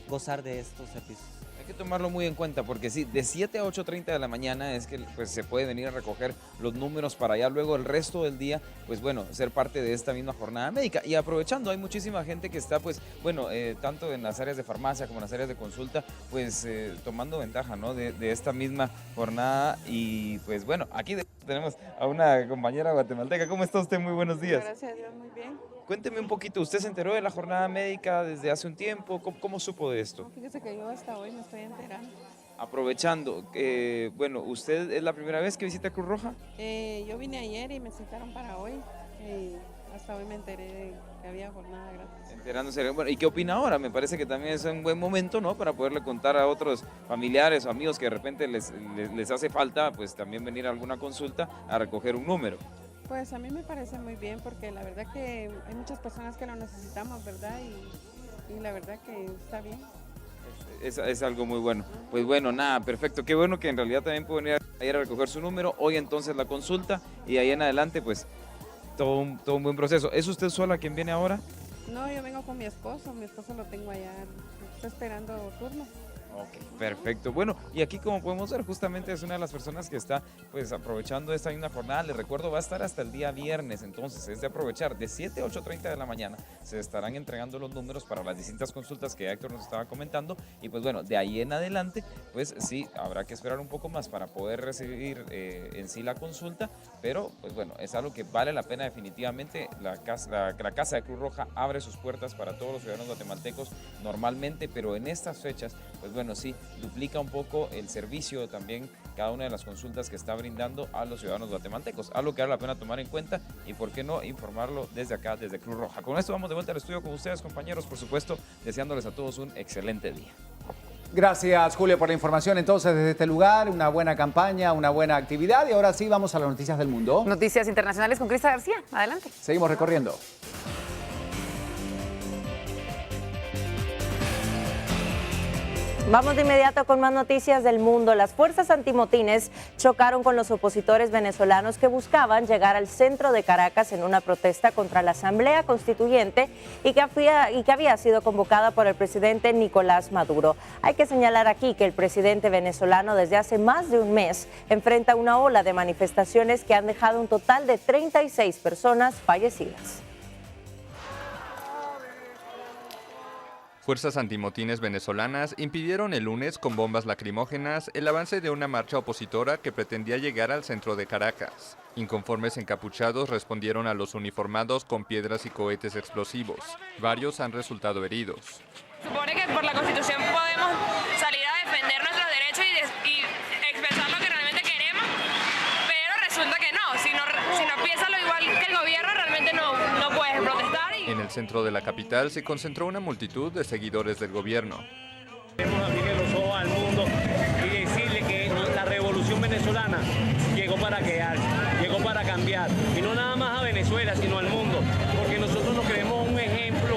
[SPEAKER 6] gozar de estos servicios.
[SPEAKER 3] Hay que tomarlo muy en cuenta porque sí, de 7 a 8:30 de la mañana es que pues, se puede venir a recoger los números para ya luego el resto del día, pues bueno, ser parte de esta misma jornada médica. Y aprovechando, hay muchísima gente que está pues, bueno, tanto en las áreas de farmacia como en las áreas de consulta, pues tomando ventaja, ¿no? de esta misma jornada. Y pues bueno, aquí tenemos a una compañera guatemalteca. ¿Cómo está usted? Muy buenos días.
[SPEAKER 7] Gracias a Dios, muy bien.
[SPEAKER 3] Cuénteme un poquito, ¿usted se enteró de la jornada médica desde hace un tiempo? ¿Cómo supo de esto?
[SPEAKER 7] No, fíjese que yo hasta hoy me estoy enterando.
[SPEAKER 3] Aprovechando, bueno, ¿usted es la primera vez que visita Cruz Roja?
[SPEAKER 7] Yo vine ayer y me citaron para hoy. Hasta hoy me enteré de que había jornada gratis.
[SPEAKER 3] Enterándose. Bueno, ¿y qué opina ahora? Me parece que también es un buen momento, ¿no? Para poderle contar a otros familiares o amigos que de repente les hace falta, pues también venir a alguna consulta a recoger un número.
[SPEAKER 7] Pues a mí me parece muy bien porque la verdad que hay muchas personas que lo necesitamos, ¿verdad? Y la verdad que está bien.
[SPEAKER 3] Es algo muy bueno. Pues bueno, nada, perfecto. Qué bueno que en realidad también pueden ir a recoger su número. Hoy entonces la consulta y ahí en adelante pues todo un buen proceso. ¿Es usted sola quien viene ahora?
[SPEAKER 7] No, yo vengo con mi esposo lo tengo allá, está esperando turno.
[SPEAKER 3] Ok, perfecto. Bueno, y aquí como podemos ver, justamente es una de las personas que está pues aprovechando esta misma jornada. Les recuerdo, va a estar hasta el día viernes, entonces es de aprovechar. De 7 a 8:30 de la mañana se estarán entregando los números para las distintas consultas que Héctor nos estaba comentando. Y pues bueno, de ahí en adelante, pues sí, habrá que esperar un poco más para poder recibir en sí la consulta. Pero pues bueno, es algo que vale la pena definitivamente. La Casa de Cruz Roja abre sus puertas para todos los ciudadanos guatemaltecos normalmente, pero en estas fechas, pues bueno, sí, duplica un poco el servicio también, cada una de las consultas que está brindando a los ciudadanos guatemaltecos, algo que vale la pena tomar en cuenta y por qué no informarlo desde acá, desde Cruz Roja. Con esto vamos de vuelta al estudio con ustedes, compañeros, por supuesto, deseándoles a todos un excelente día.
[SPEAKER 1] Gracias, Julio, por la información. Entonces, desde este lugar, una buena campaña, una buena actividad. Y ahora sí, vamos a las noticias del mundo.
[SPEAKER 2] Noticias internacionales con Crista García. Adelante.
[SPEAKER 1] Seguimos recorriendo.
[SPEAKER 15] Vamos de inmediato con más noticias del mundo. Las fuerzas antimotines chocaron con los opositores venezolanos que buscaban llegar al centro de Caracas en una protesta contra la Asamblea Constituyente y que había sido convocada por el presidente Nicolás Maduro. Hay que señalar aquí que el presidente venezolano desde hace más de un mes enfrenta una ola de manifestaciones que han dejado un total de 36 personas fallecidas.
[SPEAKER 5] Fuerzas antimotines venezolanas impidieron el lunes con bombas lacrimógenas el avance de una marcha opositora que pretendía llegar al centro de Caracas. Inconformes encapuchados respondieron a los uniformados con piedras y cohetes explosivos. Varios han resultado heridos.
[SPEAKER 8] Supone que por la Constitución podemos salir a defender nuestros derechos y expresar lo que realmente queremos, pero resulta que no. Si no piensas lo igual que el gobierno, realmente no puedes protestar.
[SPEAKER 5] En el centro de la capital se concentró una multitud de seguidores del gobierno.
[SPEAKER 10] Queremos abrirle los ojos al mundo y decirle que la revolución venezolana llegó para quedarse, llegó para cambiar. Y no nada más a Venezuela, sino al mundo, porque nosotros nos creemos un ejemplo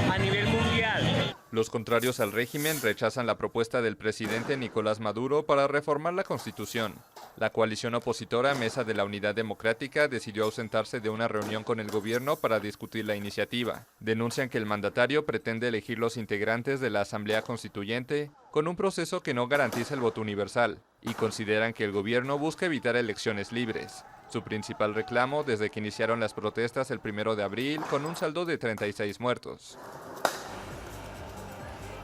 [SPEAKER 10] a nivel mundial.
[SPEAKER 5] Los contrarios al régimen rechazan la propuesta del presidente Nicolás Maduro para reformar la Constitución. La coalición opositora Mesa de la Unidad Democrática decidió ausentarse de una reunión con el gobierno para discutir la iniciativa. Denuncian que el mandatario pretende elegir los integrantes de la Asamblea Constituyente con un proceso que no garantiza el voto universal y consideran que el gobierno busca evitar elecciones libres. Su principal reclamo desde que iniciaron las protestas el 1 de abril con un saldo de 36 muertos.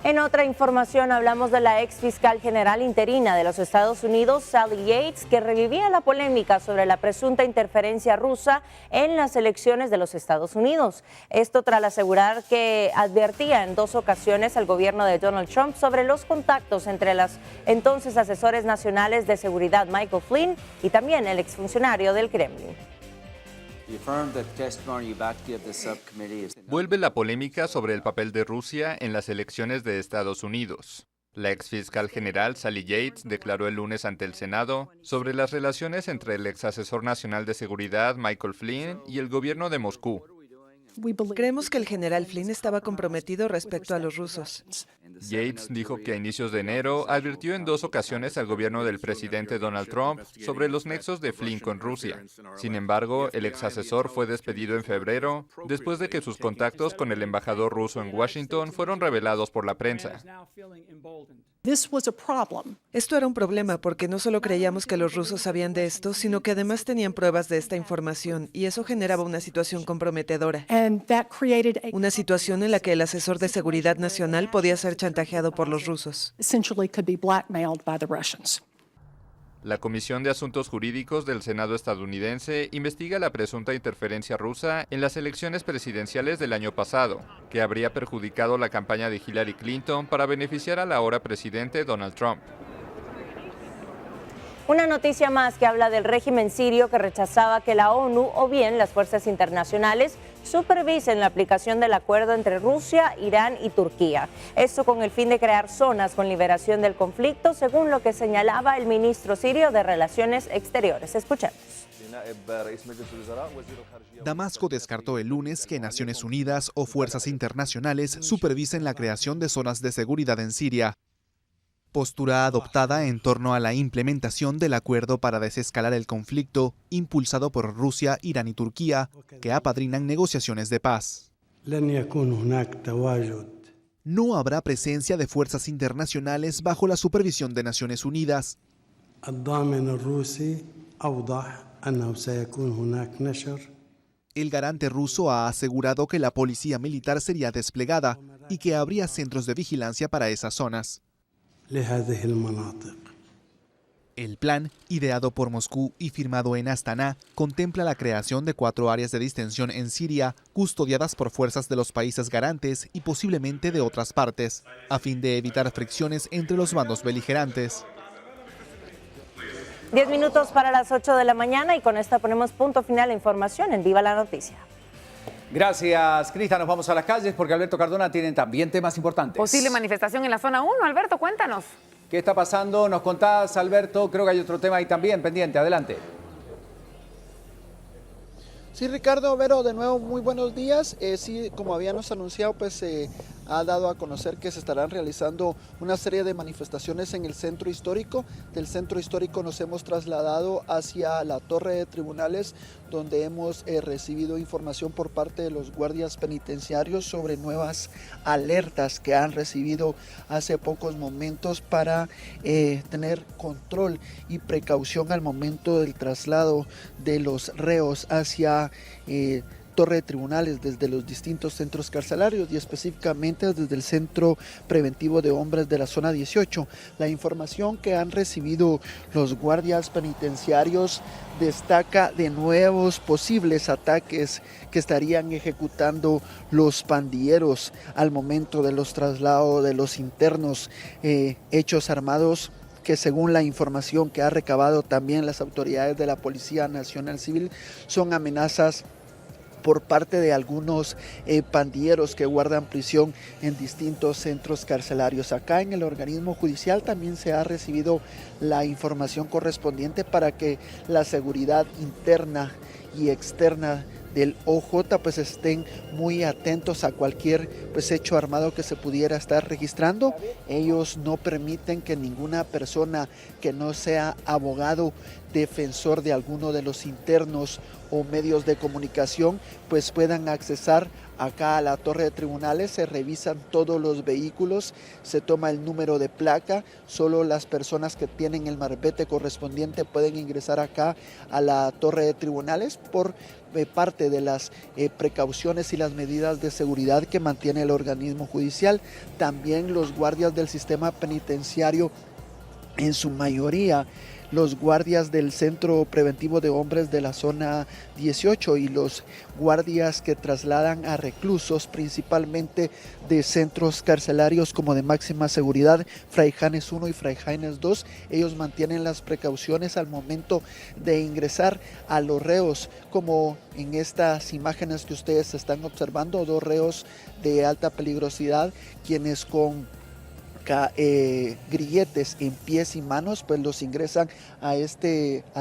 [SPEAKER 15] En otra información hablamos de la ex fiscal general interina de los Estados Unidos, Sally Yates, que revivía la polémica sobre la presunta interferencia rusa en las elecciones de los Estados Unidos. Esto tras asegurar que advertía en 2 ocasiones al gobierno de Donald Trump sobre los contactos entre los entonces asesores nacionales de seguridad Michael Flynn y también el exfuncionario del Kremlin.
[SPEAKER 5] Vuelve la polémica sobre el papel de Rusia en las elecciones de Estados Unidos. La ex fiscal general Sally Yates declaró el lunes ante el Senado sobre las relaciones entre el ex asesor nacional de seguridad Michael Flynn y el gobierno de Moscú.
[SPEAKER 11] Creemos que el general Flynn estaba comprometido respecto a los rusos.
[SPEAKER 5] Yates dijo que a inicios de enero advirtió en 2 ocasiones al gobierno del presidente Donald Trump sobre los nexos de Flynn con Rusia. Sin embargo, el ex asesor fue despedido en febrero después de que sus contactos con el embajador ruso en Washington fueron revelados por la prensa.
[SPEAKER 11] Esto era un problema porque no solo creíamos que los rusos sabían de esto, sino que además tenían pruebas de esta información y eso generaba una situación comprometedora. Una situación en la que el asesor de seguridad nacional podía ser chantajeado por los rusos.
[SPEAKER 5] La Comisión de Asuntos Jurídicos del Senado estadounidense investiga la presunta interferencia rusa en las elecciones presidenciales del año pasado, que habría perjudicado la campaña de Hillary Clinton para beneficiar al ahora presidente Donald Trump.
[SPEAKER 15] Una noticia más que habla del régimen sirio que rechazaba que la ONU o bien las fuerzas internacionales supervisen la aplicación del acuerdo entre Rusia, Irán y Turquía. Esto con el fin de crear zonas con liberación del conflicto, según lo que señalaba el ministro sirio de Relaciones Exteriores. Escuchemos.
[SPEAKER 25] Damasco descartó el lunes que Naciones Unidas o fuerzas internacionales supervisen la creación de zonas de seguridad en Siria. Postura adoptada en torno a la implementación del acuerdo para desescalar el conflicto, impulsado por Rusia, Irán y Turquía, que apadrinan negociaciones de paz. No habrá presencia de fuerzas internacionales bajo la supervisión de Naciones Unidas. El garante ruso ha asegurado que la policía militar sería desplegada y que habría centros de vigilancia para esas zonas. El plan, ideado por Moscú y firmado en Astana, contempla la creación de 4 áreas de distensión en Siria, custodiadas por fuerzas de los países garantes y posiblemente de otras partes, a fin de evitar fricciones entre los bandos beligerantes.
[SPEAKER 15] 10 minutos para las 8 de la mañana y con esta ponemos punto final a información en Viva la Noticia.
[SPEAKER 1] Gracias, Crista. Nos vamos a las calles porque Alberto Cardona tiene también temas importantes.
[SPEAKER 2] Posible manifestación en la zona 1. Alberto, cuéntanos.
[SPEAKER 1] ¿Qué está pasando? Nos contás, Alberto. Creo que hay otro tema ahí también pendiente. Adelante.
[SPEAKER 26] Sí, Ricardo, Vero, de nuevo muy buenos días. Sí, como habíamos anunciado, pues se ha dado a conocer que se estarán realizando una serie de manifestaciones en el centro histórico. Del centro histórico nos hemos trasladado hacia la torre de tribunales, donde hemos recibido información por parte de los guardias penitenciarios sobre nuevas alertas que han recibido hace pocos momentos para tener control y precaución al momento del traslado de los reos hacia torre de tribunales, desde los distintos centros carcelarios y específicamente desde el Centro Preventivo de Hombres de la Zona 18. La información que han recibido los guardias penitenciarios destaca de nuevos posibles ataques que estarían ejecutando los pandilleros al momento de los traslados de los internos, hechos armados que según la información que ha recabado también las autoridades de la Policía Nacional Civil son amenazas por parte de algunos pandilleros que guardan prisión en distintos centros carcelarios. Acá en el organismo judicial también se ha recibido la información correspondiente para que la seguridad interna y externa del OJ pues estén muy atentos a cualquier pues hecho armado que se pudiera estar registrando. Ellos no permiten que ninguna persona que no sea abogado, defensor de alguno de los internos o medios de comunicación pues puedan accesar acá a la torre de tribunales. Se revisan todos los vehículos, se toma el número de placa, solo las personas que tienen el marbete correspondiente pueden ingresar acá a la torre de tribunales por parte de las precauciones y las medidas de seguridad que mantiene el organismo judicial. También los guardias del sistema penitenciario, en su mayoría los guardias del Centro Preventivo de Hombres de la Zona 18 y los guardias que trasladan a reclusos principalmente de centros carcelarios como de máxima seguridad, Fray Janes 1 y Fray Janes 2, ellos mantienen las precauciones al momento de ingresar a los reos, como en estas imágenes que ustedes están observando, 2 reos de alta peligrosidad, quienes con grilletes en pies y manos pues los ingresan a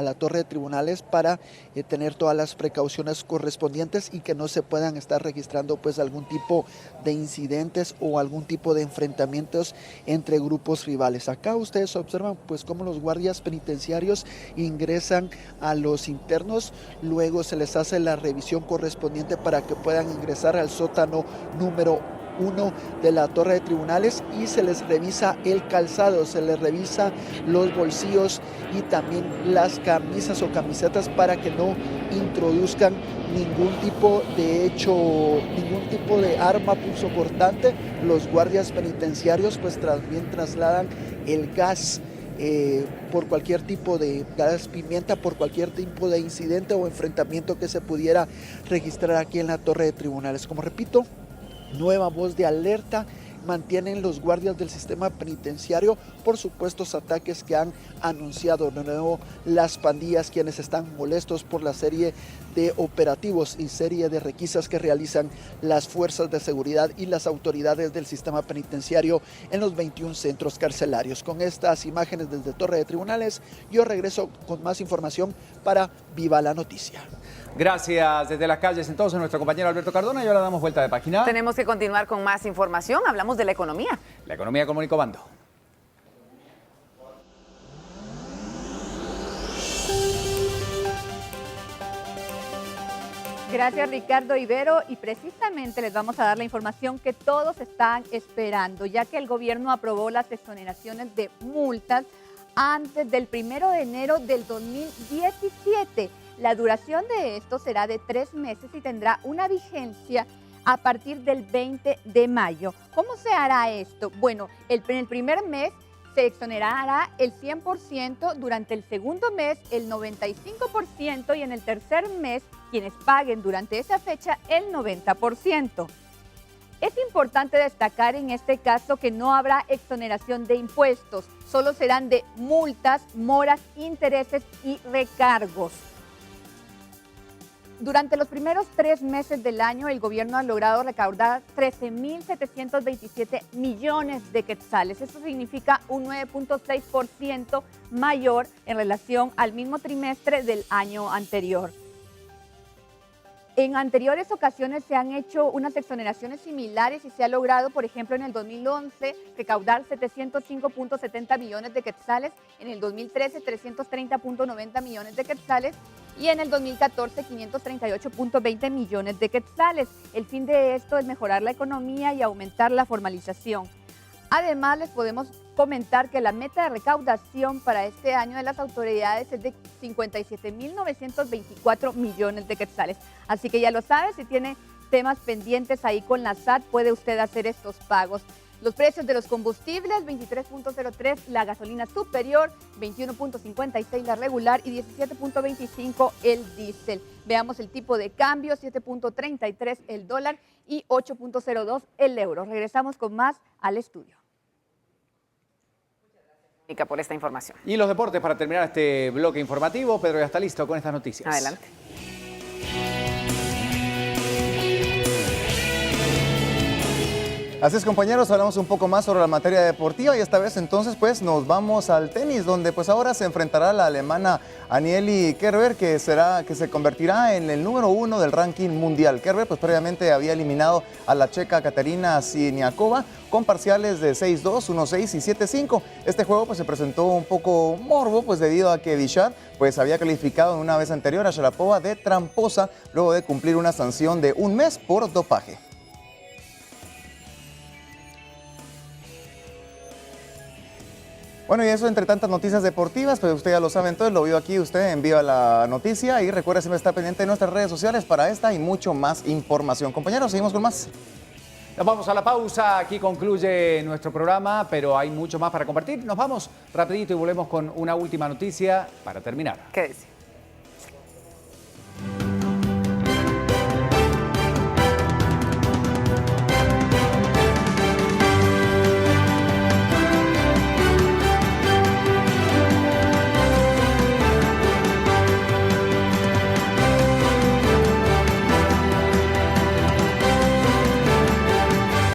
[SPEAKER 26] la torre de tribunales para tener todas las precauciones correspondientes y que no se puedan estar registrando pues algún tipo de incidentes o algún tipo de enfrentamientos entre grupos rivales. Acá ustedes observan pues cómo los guardias penitenciarios ingresan a los internos, luego se les hace la revisión correspondiente para que puedan ingresar al sótano número 1 de la torre de tribunales y se les revisa el calzado, se les revisa los bolsillos y también las camisas o camisetas para que no introduzcan ningún tipo de ningún tipo de arma punzocortante. Los guardias penitenciarios pues también trasladan el gas por cualquier tipo de gas pimienta, por cualquier tipo de incidente o enfrentamiento que se pudiera registrar aquí en la torre de tribunales. Como repito, nueva voz de alerta mantienen los guardias del sistema penitenciario por supuestos ataques que han anunciado de nuevo las pandillas, quienes están molestos por la serie de operativos y serie de requisas que realizan las fuerzas de seguridad y las autoridades del sistema penitenciario en los 21 centros carcelarios. Con estas imágenes desde Torre de Tribunales, yo regreso con más información para Viva la Noticia.
[SPEAKER 1] Gracias. Desde las calles, entonces, nuestro compañero Alberto Cardona, y ahora damos vuelta de página.
[SPEAKER 2] Tenemos que continuar con más información. Hablamos de la economía.
[SPEAKER 1] La economía con Mónico Bando.
[SPEAKER 4] Gracias, Ricardo Ibero, y precisamente les vamos a dar la información que todos están esperando, ya que el gobierno aprobó las exoneraciones de multas antes del 1 de enero del 2017. La duración de esto será de 3 meses y tendrá una vigencia a partir del 20 de mayo. ¿Cómo se hará esto? Bueno, en el primer mes se exonerará el 100%, durante el segundo mes el 95% y en el tercer mes quienes paguen durante esa fecha el 90%. Es importante destacar en este caso que no habrá exoneración de impuestos, solo serán de multas, moras, intereses y recargos. Durante los primeros 3 meses del año, el gobierno ha logrado recaudar 13.727 millones de quetzales. Eso significa un 9.6% mayor en relación al mismo trimestre del año anterior. En anteriores ocasiones se han hecho unas exoneraciones similares y se ha logrado, por ejemplo, en el 2011 recaudar 705.70 millones de quetzales, en el 2013 330.90 millones de quetzales y en el 2014 538.20 millones de quetzales. El fin de esto es mejorar la economía y aumentar la formalización. Además, les podemos comentar que la meta de recaudación para este año de las autoridades es de 57.924 millones de quetzales. Así que ya lo sabe, si tiene temas pendientes ahí con la SAT, puede usted hacer estos pagos. Los precios de los combustibles, 23.03 la gasolina superior, 21.56 la regular y 17.25 el diésel. Veamos el tipo de cambio, 7.33 el dólar y 8.02 el euro. Regresamos con más al estudio.
[SPEAKER 2] Por esta información.
[SPEAKER 1] Y los deportes para terminar este bloque informativo. Pedro ya está listo con estas noticias.
[SPEAKER 2] Adelante.
[SPEAKER 12] Así es, compañeros, hablamos un poco más sobre la materia deportiva y esta vez entonces pues nos vamos al tenis, donde pues ahora se enfrentará la alemana Anieli Kerber, que se convertirá en el número 1 del ranking mundial. Kerber pues previamente había eliminado a la checa Katarina Siniakova con parciales de 6-2, 1-6 y 7-5. Este juego pues se presentó un poco morbo pues debido a que Bichat pues había calificado en una vez anterior a Sharapova de tramposa luego de cumplir una sanción de 1 mes por dopaje. Bueno, y eso entre tantas noticias deportivas, pues usted ya lo sabe, entonces lo vio aquí, usted envía la noticia y recuerde siempre estar pendiente de nuestras redes sociales para esta y mucho más información. Compañeros, seguimos con más.
[SPEAKER 1] Nos vamos a la pausa, aquí concluye nuestro programa, pero hay mucho más para compartir. Nos vamos rapidito y volvemos con una última noticia para terminar.
[SPEAKER 2] Quédese.